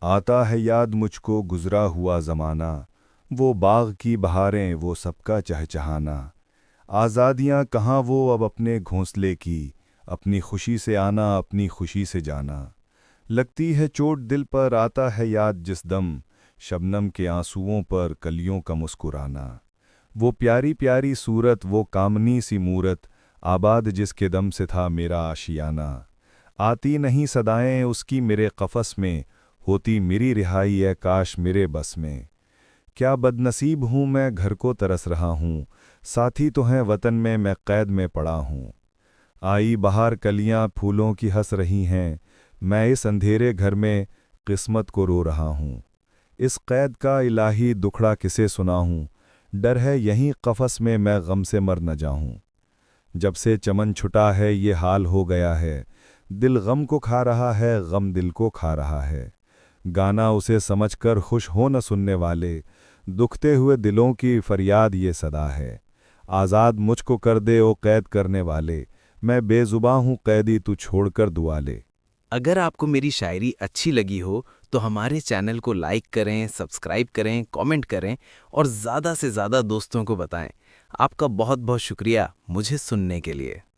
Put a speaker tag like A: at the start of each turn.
A: آتا ہے یاد مجھ کو گزرا ہوا زمانہ، وہ باغ کی بہاریں وہ سب کا چہچہانا۔ آزادیاں کہاں وہ اب اپنے گھونسلے کی، اپنی خوشی سے آنا اپنی خوشی سے جانا۔ لگتی ہے چوٹ دل پر آتا ہے یاد جس دم، شبنم کے آنسوؤں پر کلیوں کا مسکرانا۔ وہ پیاری پیاری صورت وہ کامنی سی مورت، آباد جس کے دم سے تھا میرا آشیانہ۔ آتی نہیں صدائیں اس کی میرے قفس میں، ہوتی میری رہائی ہے کاش میرے بس میں۔ کیا بد نصیب ہوں میں گھر کو ترس رہا ہوں، ساتھی تو ہیں وطن میں قید میں پڑا ہوں۔ آئی بہار کلیاں پھولوں کی ہنس رہی ہیں، میں اس اندھیرے گھر میں قسمت کو رو رہا ہوں۔ اس قید کا الہی دکھڑا کسے سناؤں، ڈر ہے یہیں قفس میں غم سے مر نہ جاؤں۔ جب سے چمن چھٹا ہے یہ حال ہو گیا ہے، دل غم کو کھا رہا ہے غم دل کو کھا رہا ہے۔ گانا اسے سمجھ کر خوش ہو نہ سننے والے، دکھتے ہوئے دلوں کی فریاد یہ صدا ہے۔ آزاد مجھ کو کر دے او قید کرنے والے، میں بے زباں ہوں قیدی تو چھوڑ کر دعا لے۔
B: اگر آپ کو میری شاعری اچھی لگی ہو تو ہمارے چینل کو لائک کریں، سبسکرائب کریں، کامنٹ کریں اور زیادہ سے زیادہ دوستوں کو بتائیں۔ آپ کا بہت بہت شکریہ مجھے سننے کے لیے۔